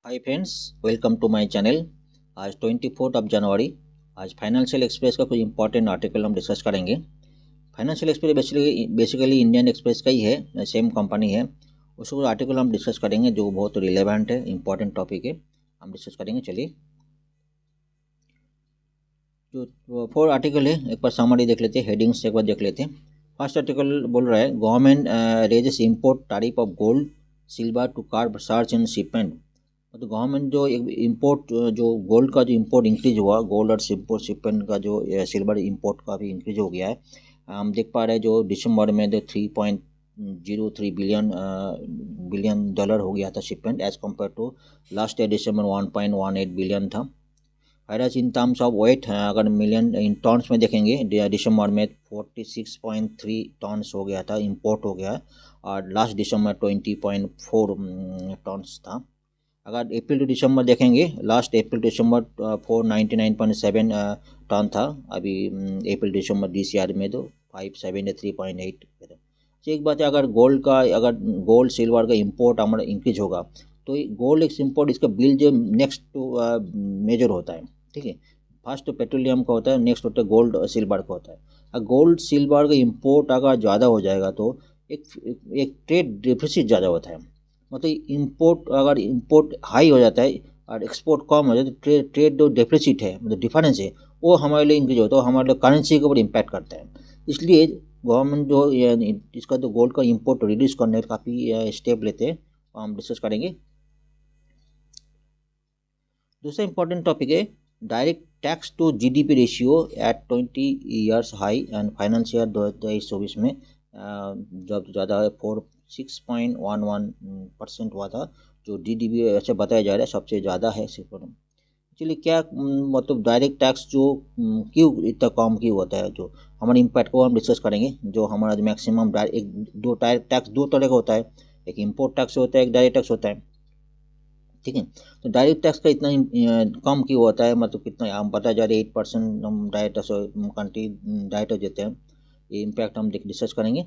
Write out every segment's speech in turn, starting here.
Hi friends, welcome to my channel. आज 24 जनवरी। आज फाइनेंशियल एक्सप्रेस का कुछ इंपॉर्टेंट आर्टिकल हम डिस्कस करेंगे। Financial Express basically Indian Express का ही है, सेम कंपनी है। उसको आर्टिकल हम डिस्कस करेंगे जो बहुत रिलेवेंट है, इंपॉर्टेंट टॉपिक है, हम डिस्कस करेंगे। चलिए, जो 4 आर्टिकल है एक बार समरी देख लेते हैं, हेडिंग्स एक बार देख लेते हैं। फर्स्ट आर्टिकल बोल रहा है government raises import tariff of gold silver to curb surge in shipment. तो गवर्नमेंट जो इम्पोर्ट जो गोल्ड का जो इम्पोर्ट इंक्रीज हुआ, गोल्ड और सिल्वर शिपमेंट का जो सिल्वर इम्पोर्ट का भी इंक्रीज हो गया है। हम देख पा रहे हैं जो दिसंबर में जो 3.03 बिलियन डॉलर हो गया था shipment, as compare to last year दिसंबर 1.18 बिलियन था। whereas in terms of weight, अगर मिलियन इन टन्स में देखेंगे, दिसंबर में 46.3 टन्स हो गया था, इंपोर्ट हो गया। और लास्ट दिसंबर 20.4 टन्स था। अगर अप्रैल टू दिसंबर देखेंगे, लास्ट अप्रैल दिसंबर 499.7 टन था। अभी अप्रैल दिसंबर दिस ईयर में तो 573.8। तो एक बात है, अगर गोल्ड का, अगर गोल्ड सिल्वर का इंपोर्ट हमारा इंक्रीज होगा तो गोल्ड एक्सपोर्ट इसका बिल जो नेक्स्ट टू मेजर होता है। ठीक है, फर्स्ट तो पेट्रोलियम का होता है, नेक्स्ट होता है गोल्ड और सिल्वर का होता है। अगर गोल्ड सिल्वर का इंपोर्ट अगर ज़्यादा हो जाएगा तो एक एक ट्रेड डिफिसिट ज़्यादा होता है। मतलब इंपोर्ट, अगर इंपोर्ट हाई हो जाता है और एक्सपोर्ट कम हो जाता है तो ट्रेड जो डेफिसिट है, मतलब डिफरेंस है, वो हमारे लिए इंक्रीज होता है, हमारे लिए करेंसी के ऊपर इम्पैक्ट करता है। इसलिए गवर्नमेंट जो इसका जो गोल्ड का इंपोर्ट रिड्यूस करने का काफ़ी स्टेप लेते हैं, हम डिस्कस करेंगे। दूसरा इंपॉर्टेंट टॉपिक है direct tax to GDP ratio at 20 years high and finance year 2023-24 में जब ज़्यादा है 6.11% हुआ था। जो जीडीपी ऐसे बताया जा रहा है सबसे ज़्यादा है सिर्फ। एक्चुअली क्या मतलब डायरेक्ट टैक्स जो क्यों इतना कम क्यों होता है, जो हमारे इम्पैक्ट को हम डिस्कस करेंगे। जो हमारा मैक्सिमम एक दो डायरेक्ट टैक्स दो तरह का होता है, एक इम्पोर्ट टैक्स होता है, एक डायरेक्ट टैक्स होता है। ठीक है, तो डायरेक्ट टैक्स का इतना कम क्यों होता है, मतलब कितना हम पता जा रहा है 8% हम डायरेक्ट कंट्री डायरेक्ट देते हैं। ये इम्पैक्ट हम डिस्कस करेंगे।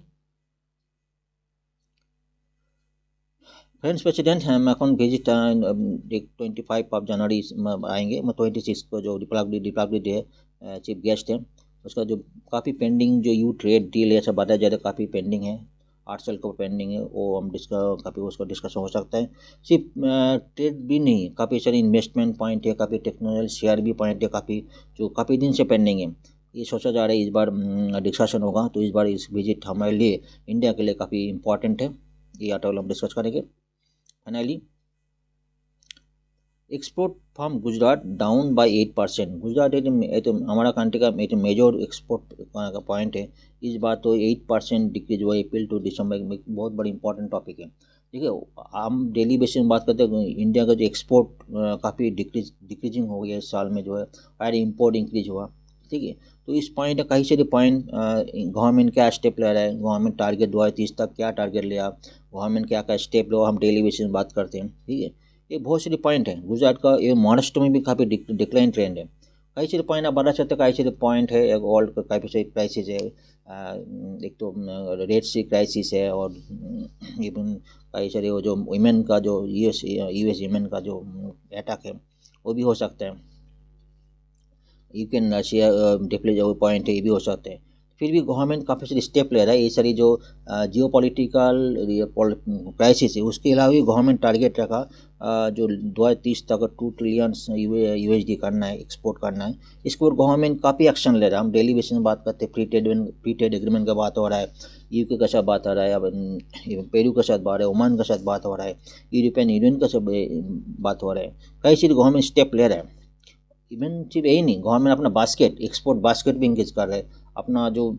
फ्रेंड्स प्रेसिडेंट हम এখন ভিজিট 25 जनवरी आएंगे, 26 को जो रिपब्लिक डे है, चीफ गेस्ट है उसका जो काफ़ी पेंडिंग जो यू ट्रेड डील है सब बताया जा रहा है, काफ़ी पेंडिंग है, 8 साल का पेंडिंग है। वो हम काफ़ी उसका डिस्कशन हो सकता है। सिर्फ ट्रेड भी नहीं, काफ़ी सारे इन्वेस्टमेंट पॉइंट है, काफ़ी टेक्नोलॉजी शेयर भी पॉइंट है, काफ़ी जो काफ़ी दिन से पेंडिंग है। ये सोचा जा रहा है इस बार डिस्कशन होगा, तो इस बार इस विजिट हमारे लिए इंडिया के लिए काफ़ी इंपॉर्टेंट है। ये आर्टिकल हम डिस्कस करेंगे। Finally export from Gujarat down by 8%। Gujarat तो हमारा कंट्री का एक मेजर एक्सपोर्ट का पॉइंट है। इस बार तो 8% डिक्रीज हुआ अप्रैल टू दिसंबर में, बहुत बड़ी इंपॉर्टेंट टॉपिक है। ठीक है, हम डेली बेसिस में बात करते हैं, इंडिया का जो एक्सपोर्ट काफ़ी डिक्रीजिंग हो गया इस साल में जो है, और इम्पोर्ट इंक्रीज हुआ। ठीक है, तो इस पॉइंट कई सारे पॉइंट गवर्नमेंट क्या स्टेप ले रहा है, गवर्नमेंट टारगेट 2030 तक क्या टारगेट लिया, गवर्नमेंट क्या क्या स्टेप लो, हम डेली बेसिस में बात करते हैं। ठीक है, ये बहुत सारे पॉइंट है गुजरात का, ये महाराष्ट्र में भी काफ़ी डिक्लाइन ट्रेंड है। कई सारे पॉइंट आप बता सकते, कई सारे पॉइंट है, एक वर्ल्ड का काफ़ी सारी क्राइसिस है। एक तो रेड सी क्राइसिस है, और इवन कई सारे वो जो वुमेन का जो यूएस वुमेन का जो अटैक है वो भी हो सकता है। यूक्रेन रशिया डिप्ले जो पॉइंट है ये भी हो सकते हैं। फिर भी गवर्नमेंट काफ़ी सारी स्टेप ले रहा है, ये सारी जो जियो पॉलिटिकल क्राइसिस है उसके अलावा भी गवर्नमेंट टारगेट रखा जो 2030 तक 2 ट्रिलियन यूएसडी करना है, एक्सपोर्ट करना है। इसके ऊपर गवर्नमेंट काफ़ी एक्शन ले रहा है। हम डेली बेसिस में बात करते हैं, फ्री ट्रेड एग्रीमेंट का बात हो रहा है, यूके का साथ बात हो रहा है, अब पेरू के साथ बात है, ओमान के साथ बात हो रहा है, यूरोपियन यूनियन का सब बात हो रहा है। कई सारी गवर्नमेंट स्टेप ले रहा है। इवन सिर्फ यही नहीं, गवर्नमेंट अपना बास्केट, एक्सपोर्ट बास्केट भी इंक्रीज कर रहा है, अपना जो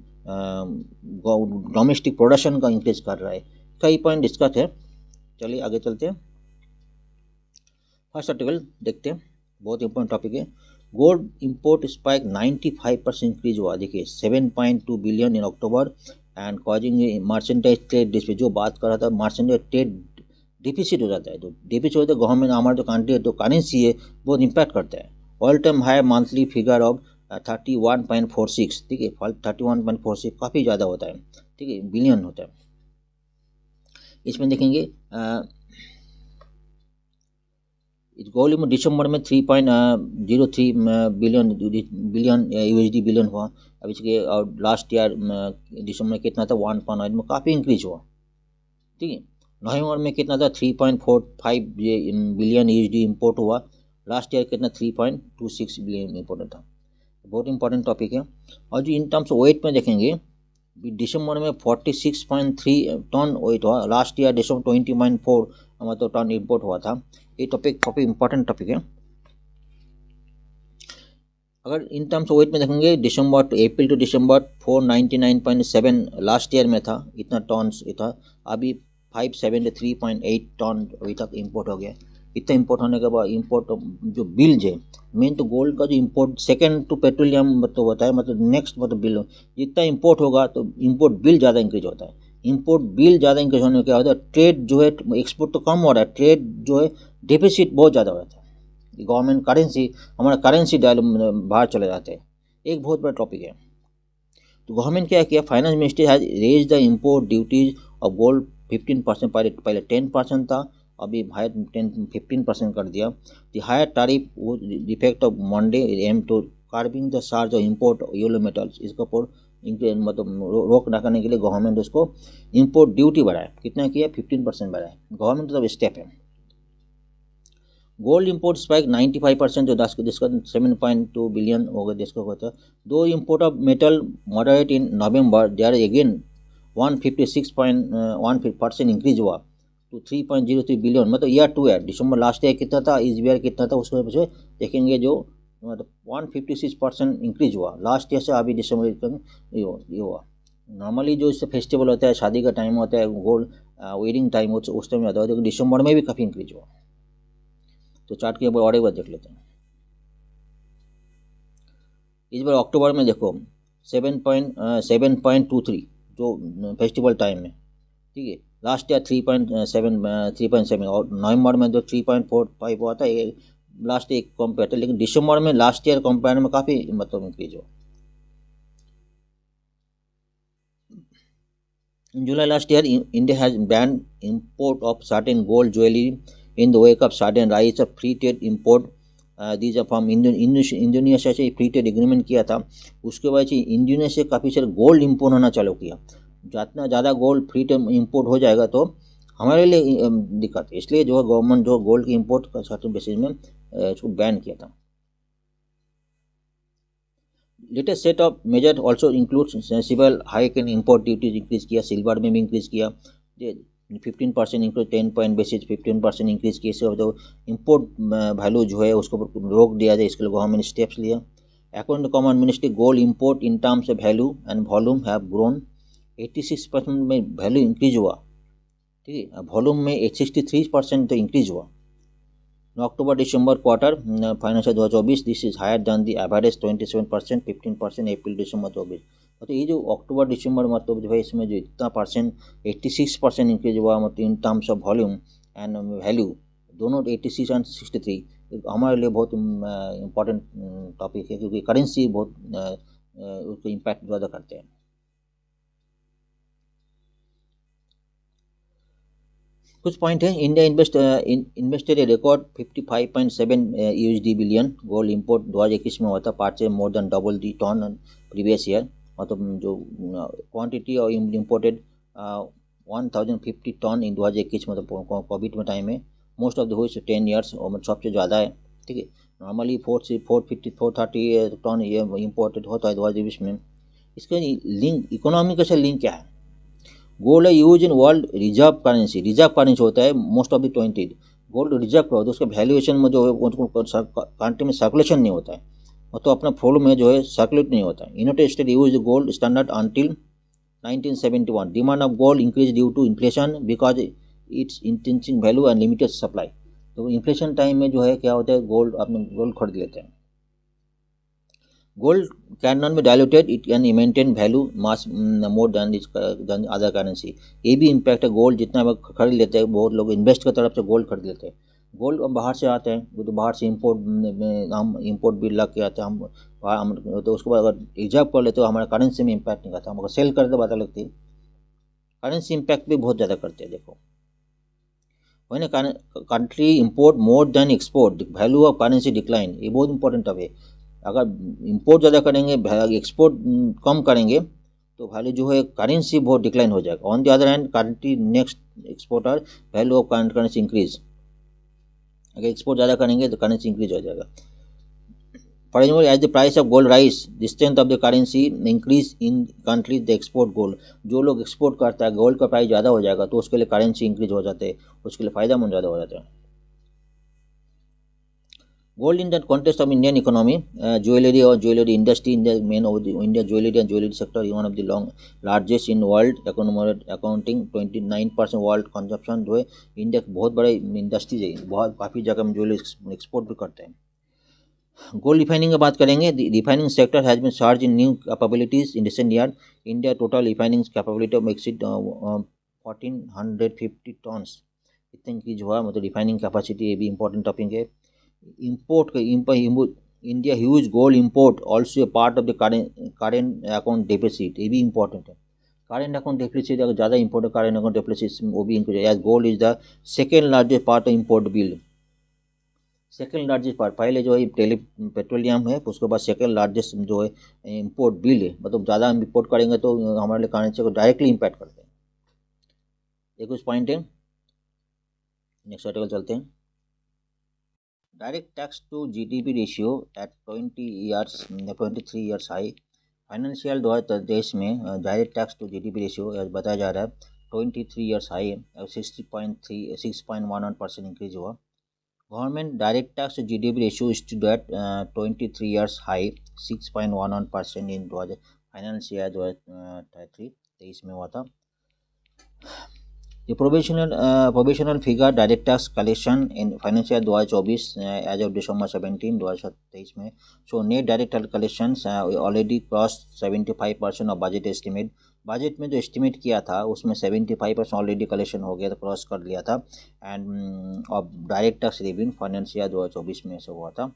डोमेस्टिक प्रोडक्शन का इंक्रीज कर रहा है। कई पॉइंट डिस्कस है। चलिए आगे चलते हैं। फर्स्ट आर्टिकल देखते हैं, बहुत इंपॉर्टेंट टॉपिक है। गोल्ड इंपोर्ट स्पाइक 95% इंक्रीज हुआ, देखिए 7.2 billion in October and causing merchandise trade deficit. जो बात कर रहा था, मर्चेंडाइज ट्रेड डिफिसिट हो जाता है, तो डिफिसिट होता है गवर्नमेंट, हमारा जो कंट्री है, जो करेंसी है, बहुत इम्पैक्ट करता है। All time high monthly figure of 31.46। ठीक है, 31.46 काफ़ी ज़्यादा होता है। ठीक है, बिलियन होता है। इसमें देखेंगे इस गोल्ड में दिसंबर में 3.03 बिलियन यूएसडी बिलियन हुआ। अब इसके और लास्ट ईयर दिसंबर में कितना था 1.9 में काफ़ी इंक्रीज हुआ। ठीक है, नवंबर में कितना था 3.45 बिलियन यूएसडी इंपोर्ट हुआ। लास्ट ईयर कितना 3.26 बिलियन इंपोर्ट था। बहुत इंपॉर्टेंट टॉपिक है। और जो इन टर्म्स वेट में देखेंगे दिसंबर में 46.3 टन वेट हुआ। लास्ट ईयर दिसंबर 20.4 मतलब टन इंपोर्ट हुआ था। ये टॉपिक काफ़ी इंपॉर्टेंट टॉपिक है। अगर इन टर्म्स वेट में देखेंगे December to April to December 499.7 last year में था, इतना टन था। अभी 573.8 टन अभी तक इंपोर्ट हो गया। इतना इंपोर्ट होने के बाद इंपोर्ट जो बिल है मेन तो गोल्ड का जो इंपोर्ट सेकंड टू पेट्रोलियम मतलब होता है, मतलब नेक्स्ट मतलब बिल जितना इंपोर्ट होगा तो इंपोर्ट बिल ज़्यादा इंक्रीज होता है। इंपोर्ट बिल ज़्यादा इंक्रीज होने का क्या होता है, ट्रेड जो है एक्सपोर्ट तो कम हो रहा है, ट्रेड जो है डेफिसिट बहुत ज़्यादा हो जाता है। गवर्नमेंट करेंसी हमारा करेंसी बाहर चले जाते हैं। एक बहुत बड़ा टॉपिक है। तो गवर्नमेंट क्या किया, finance ministry has raised the import duties of gold 15%, पहले 10% था, अभी हायर 15% कर दिया। द हायर टैरिफ वो effect of Monday aim to curbing the charge of import yellow metals. इसके ऊपर मतलब रोक रखने के लिए गवर्नमेंट उसको इंपोर्ट ड्यूटी बढ़ाया। कितना किया 15% बढ़ाया गवर्नमेंट का स्टेप है। गोल्ड इंपोर्ट स्पाइक 95% जो 10 जिसका 7.2 बिलियन हो गया जिसका होता है। दो import of metal moderate in November there again 156.1% increase हुआ टू 3.03 बिलियन। मतलब ईयर टू ईयर दिसंबर लास्ट ईयर कितना था, इस ईयर कितना था, उसको वजह देखेंगे जो मतलब 156% इंक्रीज हुआ लास्ट ईयर से अभी दिसंबर ये हुआ। नॉर्मली जो इससे फेस्टिवल होता है, शादी का टाइम होता है, गोल्ड वेडिंग टाइम उस टाइम आता है, लेकिन दिसंबर में भी काफ़ी इंक्रीज हुआ। तो चार्ट के ऊपर और एक बार देख लेते हैं। इस बार अक्टूबर में देखो 7.23 जो फेस्टिवल टाइम में, ठीक है। लास्ट ईयर 3.7 और नवंबर में जो 3.45 हुआ था ये लास्ट ईयर कंपेयर था, लेकिन दिसंबर में लास्ट ईयर कंपेयर में काफ़ी मतलब इंक्रीज हुआ। In July last year, India has banned import of certain gold jewelry in the wake of sudden rise of free trade import. These are from Indonesia से free trade agreement किया था, उसके बाद से इंडोनेशिया से काफ़ी सारे गोल्ड इंपोर्ट होना चालू किया। जितना ज़्यादा गोल्ड फ्री ट्रेड इंपोर्ट हो जाएगा तो हमारे लिए दिक्कत है, इसलिए जो गवर्नमेंट जो गोल्ड की इंपोर्ट का सर्टेन बेसिस में इसको बैन किया था। Latest set of major also include sensible hike in import duties increase किया, सिल्वर में भी इंक्रीज किया 15% इंक्रीज 10 पॉइंट बेसिस 15% इंक्रीज किया। इससे जो इम्पोर्ट वैल्यू जो है उसको रोक दिया जाए, इसके लिए गवर्नमेंट स्टेप्स लिया। According to common ministry gold import in terms of value and volume have grown 86% में वैल्यू इंक्रीज हुआ, ठीक है। वॉल्यूम में 63% तो इंक्रीज हुआ। October December quarter financial 2024 this is higher than the average 27%, 15% April December 24। तो ये जो अक्टूबर दिसंबर मतलब जो है इसमें जो इतना परसेंट 86% इंक्रीज हुआ, मतलब इन terms of volume and value दोनों 86 एंड 63 हमारे लिए बहुत इंपॉर्टेंट टॉपिक है, क्योंकि करेंसी बहुत उसको इम्पैक्ट ज़्यादा करते हैं। कुछ पॉइंट है। India invested a record 55.7 USD billion gold import 2021 में हुआ था, पार्ट से more than double the ton previous year. मतलब जो क्वांटिटी और इम्पोर्टेड 1050 टन इन 2021 मतलब कोविड में टाइम में मोस्ट ऑफ द हुई 10 ईयर्स और मतलब सबसे ज़्यादा है, ठीक है। नॉर्मली 430 टन ये इम्पोर्टेड होता है 2020 में। इसका लिंक इकोनॉमी के साथ लिंक क्या है, गोल्ड है use in world reserve currency होता है most of the 20 gold reserve का होता है, उसके वैल्यूएशन में जो है उनको कंट्री में सर्कुलेशन नहीं होता है, वो तो अपना फ्लो में जो है सर्कुलेट नहीं होता है। United State use gold standard until 1971। Demand of gold increase due to inflation because it's intrinsic value and limited supply. तो इन्फ्लेशन टाइम में जो है क्या होता है, गोल्ड अपने गोल्ड खरीद लेते हैं। Gold can not be diluted, it can maintain value mass more than other currency. ये भी इम्पैक्ट है, गोल्ड जितना खरीद लेते हैं, बहुत लोग इन्वेस्ट की तरफ से गोल्ड खरीद लेते हैं। गोल्ड हम बाहर से आते हैं, वो तो बाहर से हम इम्पोर्ट बिल लग के आते हैं, हम तो उसके बाद अगर रिजर्व कर लेते तो हमारे करेंसी में इम्पैक्ट नहीं करता, हम अगर सेल करते पता लगती है। करेंसी इम्पैक्ट भी बहुत ज़्यादा करते हैं। देखो When a country import more than export, the value of currency decline. ये बहुत इंपॉर्टेंट है। अगर इंपोर्ट ज़्यादा करेंगे, एक्सपोर्ट कम करेंगे, तो वैल्यू जो है करेंसी बहुत डिक्लाइन हो जाएगा। On the other hand country next exporter, value of currency increase. अगर एक्सपोर्ट ज़्यादा करेंगे तो करेंसी इंक्रीज हो जाएगा। For example, as the price of gold rise, the strength of the currency increase in countries the export gold. जो लोग export करता है, गोल्ड का प्राइस ज़्यादा हो जाएगा तो उसके लिए करेंसी इंक्रीज हो जाते हैं, उसके लिए फ़ायदेमंद ज़्यादा हो जाता है। Gold in the context of Indian economy, jewelry or jewelry industry in the main of the India jewelry and jewelry sector is one of the largest in world economy, accounting 29% world consumption। जो है India बहुत बड़ा industry है, बहुत काफ़ी जगह में jewellery export भी करते हैं। गोल्ड रिफाइनिंग की बात करेंगे। Refining sector has been surge in new capabilities in recent year. India total refining capability of exceed 1450 tons, इतना इंक्रीज हुआ। मतलब रिफाइनिंग कैपेसिटी, ये भी इंपॉर्टेंट टॉपिक है। import India huge gold import also a part of the current account deficit। ये भी important है। current account deficit अगर ज़्यादा import current account deficit वो भी increase, as gold is the second largest part of import bill। Second largest part, पहले जो है पेट्रोलियम है, उसके बाद सेकेंड लार्जेस्ट जो है इंपोर्ट बिल है। मतलब ज़्यादा हम इंपोर्ट करेंगे तो हमारे लिए करेंसी को डायरेक्टली इम्पैक्ट करते हैं। एक कुछ पॉइंट है। नेक्स्ट आर्टिकल चलते हैं। Direct tax to GDP ratio at 23 years high। Financial 2023 में direct tax to GDP ratio बताया जा रहा है 23 ईयर्स हाई है और 6.11% इंक्रीज हुआ। Government direct tax to GDP ratio stood at 23 years high 6.11% in financial 2023 में हुआ था। The provisional figure direct tax collection in financial 2024 as of December 17, 2023 में so net direct tax collections already crossed 75% of budget estimate। Budget में जो estimate किया था उसमें 75% already collection हो गया था, क्रॉस कर लिया था। एंड और डायरेक्ट टैक्स रेवेन्यू फाइनेंशियल 2024 में से हुआ था।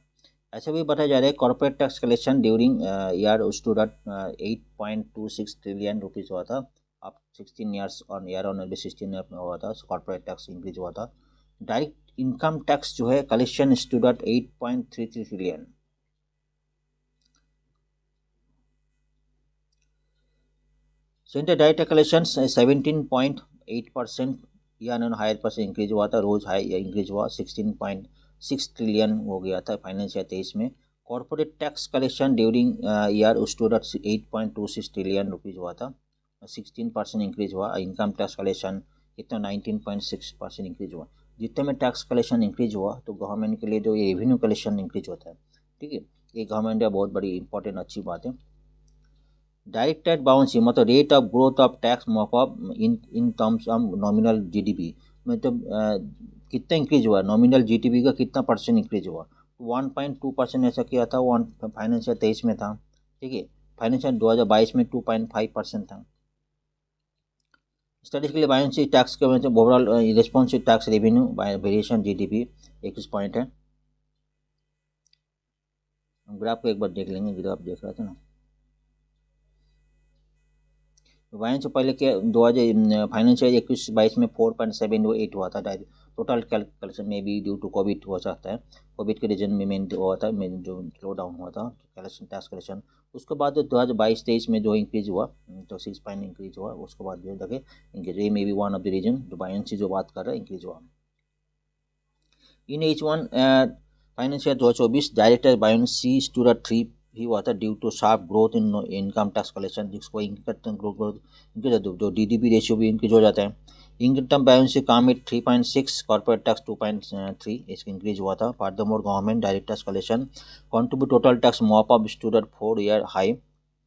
ऐसे भी बताया जा रहा है corporate tax collection during year stood at 8.26 trillion rupees हुआ था। अब 16 years on year on 16 year में हुआ था। कॉर्पोरेट टैक्स इंक्रीज हुआ था। डायरेक्ट इनकम टैक्स जो है collection stood at 8.33 trillion. Central direct collection 17.8% year on higher percent increase हुआ था। रोज हाई इंक्रीज हुआ 16.6 ट्रिलियन हो गया था फाइनेंशियल 23 में। Corporate tax collection during year stood at 8.26 trillion rupees हुआ था, 16% इंक्रीज हुआ। इनकम टैक्स कलेक्शन कितना 19.6% इंक्रीज हुआ। जितने में टैक्स कलेक्शन इंक्रीज हुआ तो गवर्नमेंट के लिए जो ये रेवेन्यू कलेक्शन इंक्रीज होता है, ठीक है, ये गवर्नमेंट का बहुत बड़ी इंपॉर्टेंट अच्छी बात है। डायरेक्ट टैक्स बाउंसी मतलब rate of growth of tax mock-up in terms of nominal GDP, मतलब कितना इंक्रीज हुआ, नॉमिनल जीडीपी का कितना परसेंट इंक्रीज हुआ। 1.2% ऐसा किया था, फाइनेंशियल 23 में था, ठीक है। फाइनेंशियल 2022 में 2.5% था। स्टैटिस्टिकली बायंसी टैक्स के वजह से overall responsive tax revenue bye variation GDP 21 point है। ग्राफ को एक बार देख लेंगे, ग्राफ देख रहा था ना। वाइन से पहले के 2000 फाइनेंशियल 21-22 में 4.78 हुआ था। टोटल कलेक्शन में भी ड्यू टू कोविड हो सकता है, कोविड के रीजन में मेन हुआ था, मेन जो स्लो डाउन हुआ था कलेक्शन, टैक्स कलेक्शन। उसके बाद 2022-23 में जो इंक्रीज हुआ तो 6 पॉइंट इंक्रीज हुआ। उसके बाद जो देखे इंक्रीज, ये may be one of the reason जो बायंसी जो बात कर रहा है इंक्रीज हुआ। In H1 financial 2024 director buoyancy stood at 3 ही हुआ था due to sharp growth in income tax collection, जिसको ग्रोथ जो डीडीपी रेशियो भी इंक्रीज हो जाता है। Income buoyancy came at 3.6, corporate tax 2.3 इसका इंक्रीज हुआ था। Furthermore government direct tax collection contribute total tax mop up stood at 4 year high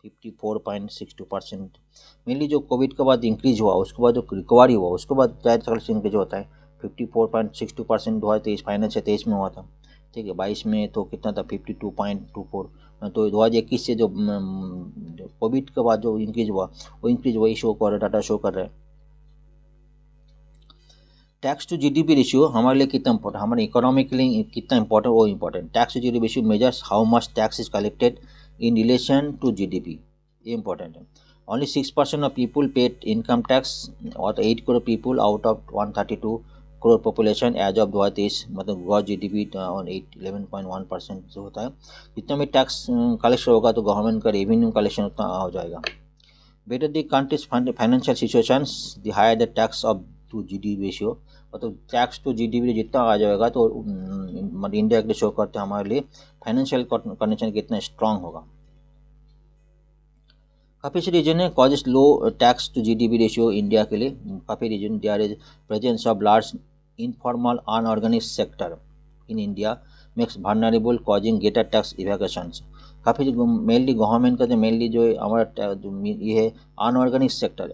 54.62%। Mainly जो कोविड के बाद इंक्रीज हुआ, उसके बाद जो रिकवरी हुआ, उसके बाद डायरेक्ट कलेक्शन इंक्रीज होता है 54.62% 2023 फाइनेंशियल 23 में हुआ था, ठीक है। 22 में तो कितना था 52.24। तो 2021 से जो कोविड के बाद जो इंक्रीज हुआ वो इंक्रीज वही शो कर रहा है, डाटा शो कर रहा है। टैक्स टू जीडीपी रेशियो हमारे लिए कितना इंपॉर्टेंट, हमारे इकोनॉमी के लिए कितना इंपॉर्टेंट, वो important. Tax to GDP ratio measures how much tax is collected in relation to GDP, ये इंपॉर्टेंट है। Only 6% of people paid income tax, or 8 crore people out of 132 crore population as of 2023, मतलब gross GDP on 11.1% जो होता है। जितना भी tax collection होगा तो गवर्नमेंट का रेवेन्यू कलेक्शन उतना हो जाएगा। Better the countries financial situations the higher the tax of to GDP ratio, मतलब टैक्स टू जीडीपी जितना आ जाएगा तो मतलब इंडिया के लिए शो करते हैं हमारे लिए फाइनेंशियल कंडीशन कितना स्ट्रांग होगा। काफ़ी से रीजन है causes low tax to GDP ratio India के लिए। काफ़ी reason there is presence of large informal unorganised sector in India makes vulnerable causing greater tax evasions. काफ़ी मेनली गवर्नमेंट का जो मेनली जो हमारा ये है अनऑर्गेनाइज सेक्टर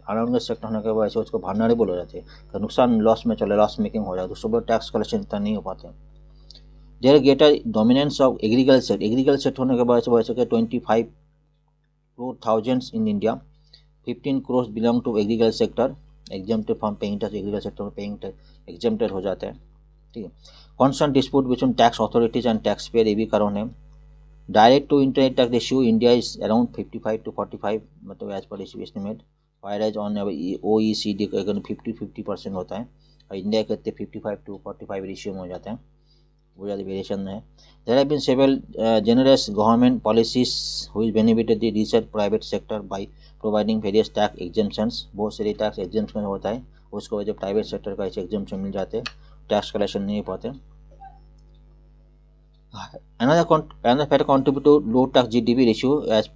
होने के वजह से उसको vulnerable हो जाते हैं, नुकसान लॉस में चले लॉस मेकिंग हो जाए तो सुबह टैक्स कलेक्शन इतना नहीं हो पाते। There greater dominance of agriculture होने के वजह से 25 crore thousands in India, 15 crores belong to agriculture sector, exempted from paying tax, agriculture sector में paying tax exempted हो जाता है, ठीक है। Constant dispute between tax authorities and tax payer, ये भी कारण है। Direct to indirect tax ratio India is around 55 to 45, मतलब as per estimate, वायरएज on OECD का 50% होता है और इंडिया कहते 55 to 45 रेशियो में हो जाता है, वो ज़्यादा वेरिएशन है। There have been several generous government policies which benefited the research private sector by providing various tax exemptions. बहुत सारे टैक्स एग्जेम्पशन होता है, उसको वजह प्राइवेट सेक्टर का ऐसे एग्जेम्पशन मिल जाते हैं, टैक्स कलेक्शन नहीं पाते। another factor contribute to low tax GDP ratio as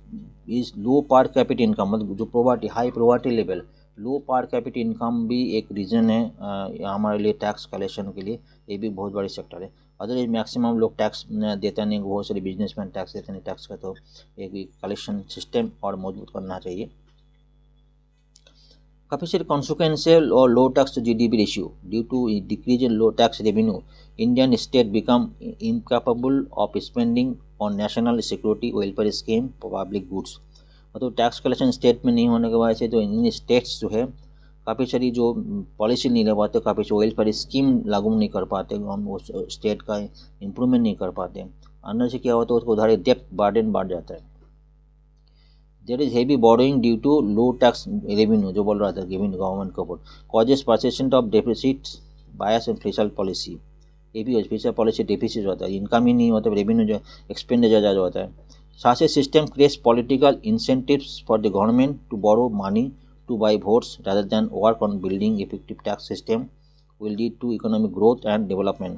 is low per capita income, मतलब जो प्रोवर्टी हाई प्रोवर्टी लेवल, लो पर कैपिटा इनकम भी एक रीज़न है हमारे लिए टैक्स कलेक्शन के लिए, ये भी बहुत बड़ी सेक्टर है। अदरवाइज मैक्सिमम लोग टैक्स देता नहीं, बहुत सारे बिजनेसमैन टैक्स देते नहीं टैक्स का, तो एक कलेक्शन सिस्टम और मजबूत करना चाहिए। काफ़ी सारे कॉन्सिक्वेंशियल और low tax to GDP ratio due to decrease in low tax revenue, Indian state become incapable of spending on national security welfare scheme public goods, मतलब टैक्स कलेक्शन स्टेट में नहीं होने की वजह से जो इन स्टेट्स जो है काफ़ी सारी जो पॉलिसी नहीं ले पाते, काफ़ी सारी वेलफेयर स्कीम लागू नहीं कर पाते, हम उस स्टेट का इम्प्रूवमेंट नहीं कर पाते। अंदर से क्या होता है उसको उधारी डेप्ट बर्डन बढ़ जाता है। There is heavy borrowing due to low tax revenue, जो बोल रहा था गिवन गवर्नमेंट को causes percent of deficit bias and fiscal policy, ये भी फिशल पॉलिसी डेफिसिट होता है, इनकम ही नहीं होता, रेवेन्यू जो एक्सपेंडिचर ज़्यादा होता है। साथ ही system creates political incentives for the government to borrow money to buy votes rather than work on building effective tax system will lead to economic growth and development।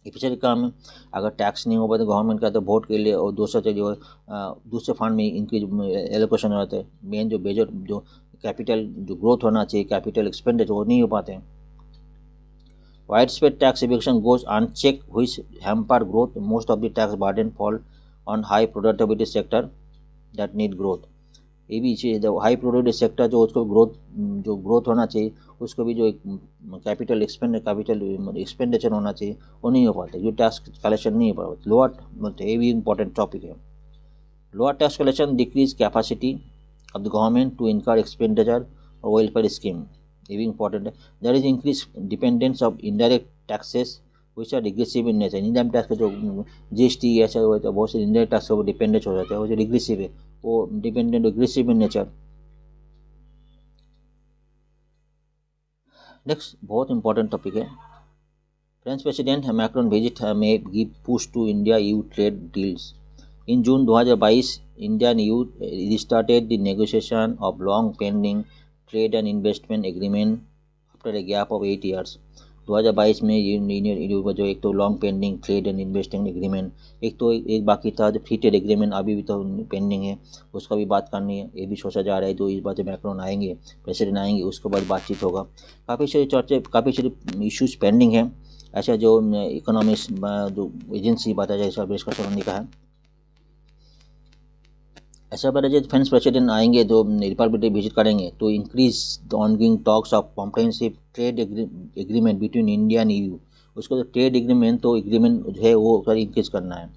Efficient काम है, अगर tax नहीं हो पाए तो गवर्नमेंट का तो vote के लिए और दूसरे फंड में इंक्रीज एलोकेशन हो जाता है। मेन जो मेजर जो कैपिटल जो ग्रोथ होना चाहिए, कैपिटल एक्सपेंडिचर, वो नहीं हो पाते हैं। Wide spread tax evasion goes uncheck which hamper growth, most of the tax burden fall on high productivity sector that need growth. ये भी चीज़ हाई प्रोडक्टिव सेक्टर जो उसको ग्रोथ होना चाहिए, उसको भी जो कैपिटल एक्सपेंडिचर होना चाहिए वो नहीं हो पाता, जो टैक्स कलेक्शन नहीं हो पाता। लोअर, मतलब ये भी इंपॉर्टेंट टॉपिक है। Lower tax collection decrease capacity of the government to incur expenditure और वेलफेयर स्कीम, ये भी इंपॉर्टेंट है। There is increase dependence of indirect taxes which are regressive in nature. Indirect tax का जो GST ऐसा बहुत से इनडायरेक्ट टैक्स को डिपेंडेंट हो जाता है, वो जो रिग्रेसिव है, वो dependent aggressive in nature. Next बहुत इंपॉर्टेंट टॉपिक है, फ्रेंच प्रेसिडेंट मैक्रोन विजिट में give push to India EU trade deals. In June 2022 India and EU restarted the negotiation of long pending trade and investment agreement after a gap of 8 years। 2022 में union जो एक तो long pending trade and investment agreement, एक बाकी था जो free trade agreement अभी भी तो पेंडिंग है, उसका भी बात करनी है, ये भी सोचा जा रहा है। तो इस बात मैक्रोन आएंगे, प्रेसिडेंट आएंगे, उसके बाद बातचीत होगा। काफ़ी सारी चर्चे, काफ़ी सारी इश्यूज पेंडिंग है, ऐसा जो इकोनॉमिक्स जो एजेंसी बताया जाए सब इसका समझने का है। ऐसा बताया जाए फ्रेंच प्रेसिडेंट आएंगे जो रिपब्लिक डे विजिट करेंगे तो increase the ongoing talks of comprehensive trade agreement between India and EU, उसको तो ट्रेड एग्रीमेंट जो है वो इंक्रीज करना है।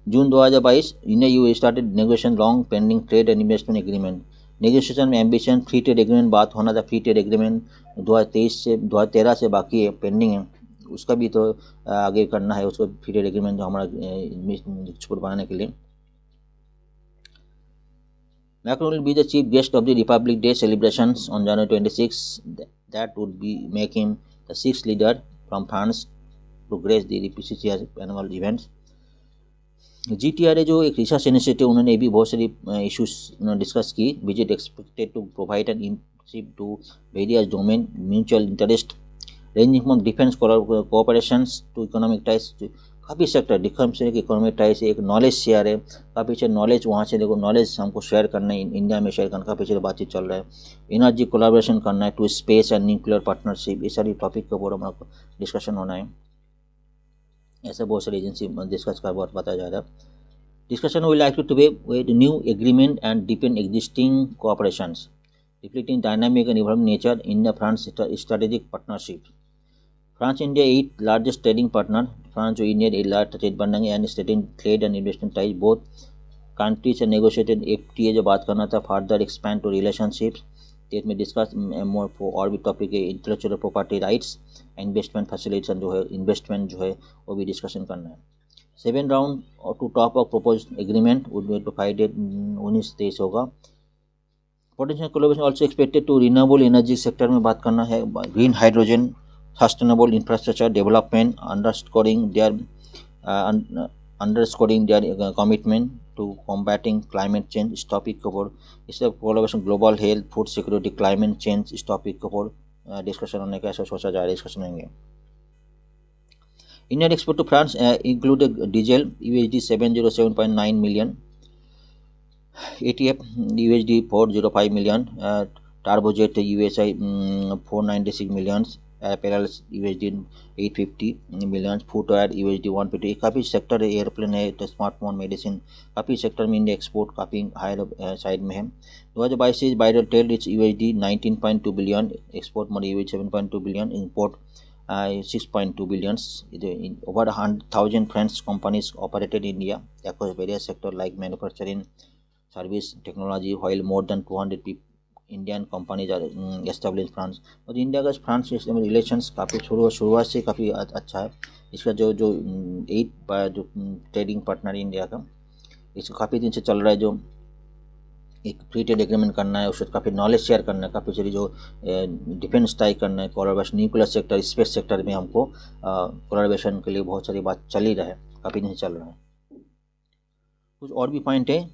जून 2022 India EU started negotiation long pending trade and investment agreement. Negotiation में एम्बिशन फ्री ट्रेड एग्रीमेंट बात होना था, फ्री ट्रेड एग्रीमेंट 2013 से बाकी है, पेंडिंग है, उसका भी तो आगे करना है, उसको फ्री ट्रेड एग्रीमेंट जो हमारा बनाने के लिए। Macron will be the chief guest of the Republic Day celebrations on January 26. That would be make him the sixth leader from France to grace the PCCR annual events. GTRA जो एक research initiative उन्होंने भी बहुत सारी issues discuss की, which is expected to provide an internship to various domain mutual interest ranging from defence cooperations to economic ties. काफ़ी sector defence से economic ties एक नॉलेज शेयर है, काफ़ी अच्छे नॉलेज वहाँ से देखो नॉलेज हमको शेयर करना है, इंडिया में शेयर करना काफ़ी अच्छे बातचीत चल रहा है, एनर्जी कोलाबोरेशन करना है to space and nuclear partnership, ये सारी टॉपिक के ऊपर हमारा डिस्कशन होना है। ऐसे बहुत सारी एजेंसी डिस्कस कर बताया जा रहा है। Discussion will like to be with new agreement and depend existing cooperations reflecting dynamic and evolving nature in the France strategic partnership. France India 8 largest trading partner, France जो इंडिया 8 लार्ज ट्रेड बनेंगे and trade and investment ties both countries से negotiated FTA जो बात करना था further expand to relationships date में discuss more for और भी टॉपिक है intellectual property rights, investment facilitation जो है इन्वेस्टमेंट जो है वो भी डिस्कशन करना है। 7 राउंड और to top of propose agreement would be to 5 date 19-23 होगा। Potential collaboration also expected to renewable energy sector में बात करना है, green hydrogen sustainable infrastructure development, underscoring their commitment to combating climate change इस topic के ऊपर इससे collaboration global health food security climate change इस टॉपिक के ऊपर डिस्कशन होने का ऐसा सोचा जा रहा है, डिस्कशन होंगे। Indian export to France included diesel USD 707.9 million, ATF USD 405 million, turbojet USI 496 million, apparel USD 850 million, footwear USD 150। काफ़ी सेक्टर है, एयरप्लेन है तो स्मार्टफोन मेडिसिन काफ़ी सेक्टर में इंडिया एक्सपोर्ट काफ़ी हायर साइड में है। 2022 से बाइडल trade reach USD 19.2 billion, export money USD 7.2 billion, import 6.2 billion. Over 100,000 French companies operated in India across various sectors like manufacturing, service, technology, while more than 200 Indian companies are establish France. और India का France से relations काफ़ी शुरुआत से काफ़ी अच्छा है। इसका जो 8 जो ट्रेडिंग पार्टनर इंडिया का इसको काफ़ी दिन से चल रहा है, जो एक फ्री ट्रेड एग्रीमेंट करना है, उससे काफ़ी नॉलेज शेयर करना है, काफ़ी सारी जो डिफेंस टाई करना है, collaboration nuclear sector space sector में हमको कोलैबोरेशन के लिए बहुत सारी बात चल ही रहा है, काफ़ी दिन से चल रहा है। कुछ और भी पॉइंट है।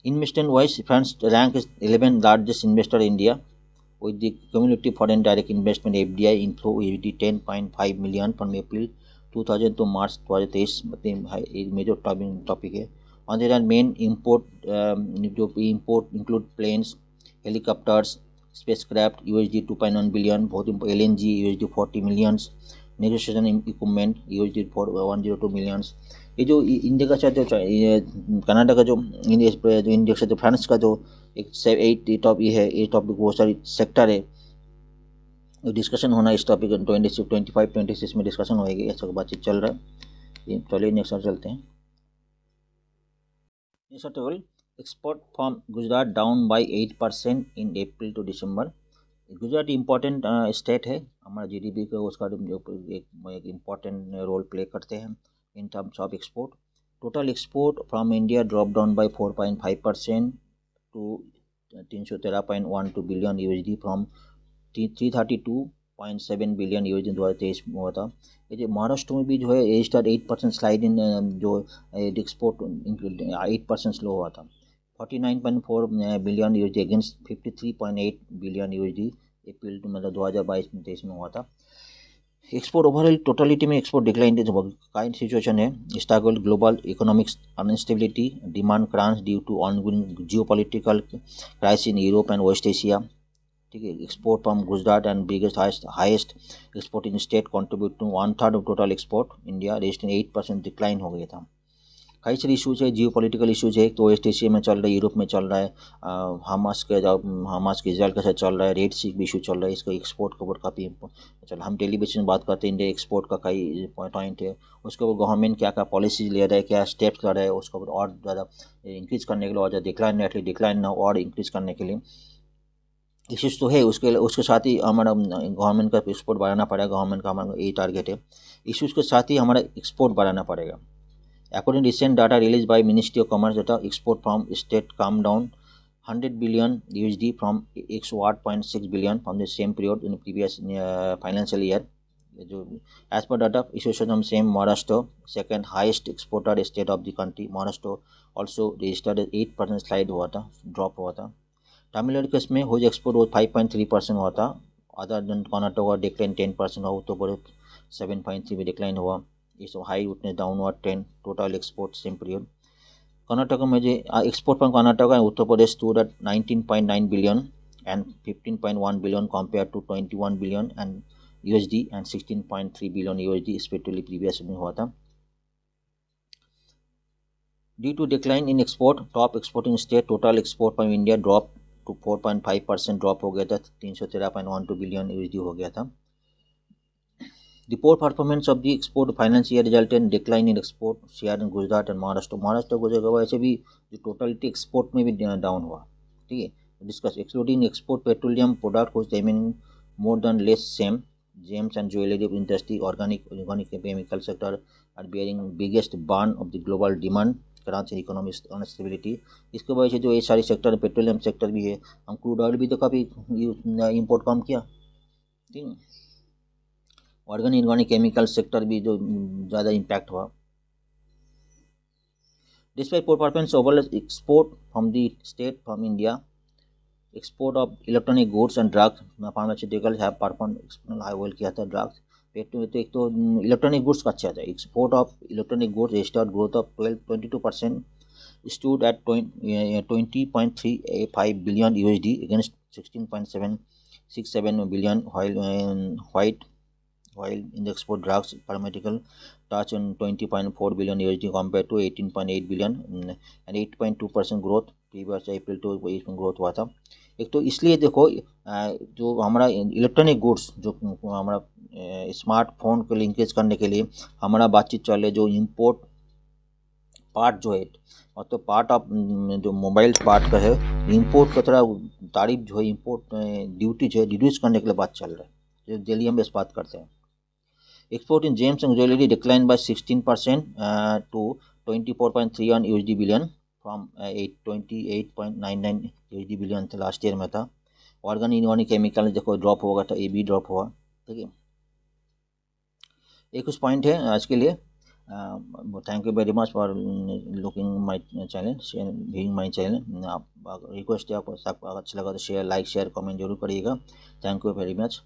Investment wise, France rank is 11th largest investor in India with the cumulative foreign direct investment FDI inflow USD 10.5 million from April 2000 to March 2023। एक मेजर टॉपिक है। On the other main import जो import include planes, helicopters, spacecraft USD 2.1 billion, बहुत LNG USD 40 millions, negotiation equipment USD 102 millions। ये जो India का जो Canada का जो इंडिया का जो फ्रांस का जो एक 8 टॉप ये है, ये टॉपिक बहुत सारी सेक्टर है, डिस्कशन होना इस टॉपिक 25-26 में डिस्कशन होएगी, ऐसा बातचीत चल रहा है। चलिए नेक्स्ट चलते हैं। Next article, export from Gujarat down by 8% in April to December. Gujarat important state है, हमारा GDP का उसका एक इम्पोर्टेंट रोल प्ले करते हैं in terms of export. Total export from India dropped down by 4.5% to 313.12 billion USD from 332.7 billion USD 2023 में हुआ था। ये जो महाराष्ट्र में भी जो है 8% स्लाइड इन जो एक्सपोर्ट 8% स्लो हुआ था, 49.4 billion USD against 53.8 billion USD April मतलब 2022-23 में हुआ था। एक्सपोर्ट ओवरऑल टोटलिटी में एक्सपोर्ट डिक्लाइन काइंड सिचुएशन है, struggle global economics unstability, demand crash due to ongoing geopolitical crisis in Europe and West Asia. ठीक है, export from Gujarat and biggest highest exporting state contribute to 1/3 of total export India, rest 8% decline हो गया था। कई सारे issues है, geopolitical issues है, तो वेस्ट एशिया में चल रहा है, यूरोप में चल रहा है, हमास के इजराइल के साथ चल रहा है, रेड सी भी इशू चल रहा है, इसका एक्सपोर्ट के ऊपर काफ़ी चल। हम डेली बेसिस में बात करते हैं, इंडिया एक्सपोर्ट का कई पॉइंट है, उसके ऊपर गवर्नमेंट क्या क्या पॉलिसीज ले रहा है, क्या स्टेप्स ले रहा है, उसके ऊपर और ज़्यादा इंक्रीज़ करने के लिए और ज़्यादा डिक्लाइन ना और इंक्रीज़ करने के लिए इशूज़ तो है। उसके साथ ही हमारा गवर्नमेंट का एक्सपोर्ट बढ़ाना पड़ेगा, गवर्नमेंट का हमारा यही टारगेट है। इशूज़ के साथ ही हमारा एक्सपोर्ट बढ़ाना पड़ेगा। According to recent data released by Ministry of Commerce, data export from state calmed down 100 billion USD from 108.6 billion from the same period in the previous financial year. जो as per data issued हम same Maharashtra second highest exporter state of the country. Maharashtra also registered 8% slide हुआ था, drop हुआ था. Tamil Nadu case में whose export वो 5.3% हुआ था. अदर देन कर्नाटक डिक्लाइन 10% हुआ, उत्तर प्रदेश 7.3 में डिक्लाइन हुआ. ये सब high witness downward trend. Total export same period Karnataka में जो export from Karnataka and Uttar Pradesh stood at 19.9 billion and 15.1 billion compared to 21 billion and USD and 16.3 billion USD respectively previous में हुआ था. Due to decline in export, top exporting state total export from India dropped to 4.5% drop हो गया था. 313.12 billion USD हो गया था. The poor performance of the export financial year resulted in decline in export share in Gujarat and Maharashtra. Maharashtra को जगह वैसे भी जो टोटलिटी एक्सपोर्ट में भी डाउन हुआ. ठीक है, discuss excluding export petroleum product was remaining more than less same. Gems and jewelry industry, organic chemical sector are bearing biggest burn of the global demand crunch and economic instability. इसके वजह से जो ये सारी sector petroleum sector भी है, हम crude oil भी तो काफ़ी इम्पोर्ट कम किया. ठीक है, ऑर्गेनिक केमिकल सेक्टर भी जो ज़्यादा इम्पैक्ट हुआ. Despite poor performance overall export from the state from India, export of electronic goods and drugs, pharmaceuticals have performed exceptional high. ओल किया था ड्रग्स तो एक तो इलेक्ट्रॉनिक गुड्स का अच्छा था. Export of electronic goods registered growth of 22%, stood at 20.35 billion USD against 16.767 billion, while in the export drugs pharmaceutical touch on 20.4 billion USD compared to 18.8 billion and 8.2% growth previous April to इसमें growth हुआ था. एक तो इसलिए देखो जो हमारा electronic goods जो हमारा स्मार्टफोन को लिंकेज करने के लिए हमारा बातचीत चल रही है, जो इम्पोर्ट पार्ट जो है मतलब पार्ट ऑफ जो मोबाइल पार्ट का है, इंपोर्ट का थोड़ा तारीफ जो है इंपोर्ट ड्यूटी जो है रिड्यूस करने के लिए बात चल रहा है, जो डेली हम इस बात करते हैं. Export in gems and jewellery decline by 16% to 24.31 USD billion from 28.99 USD billion था लास्ट ईयर में था. ऑर्गेनिक केमिकल देखो ड्रॉप होगा था, ये भी ड्रॉप हुआ. ठीक है, एक कुछ पॉइंट है आज के लिए. Thank you very much for looking my channel, viewing my channel. आप रिक्वेस्ट है, आपको अच्छा लगा तो शेयर, लाइक शेयर कमेंट जरूर करिएगा. Thank you very much.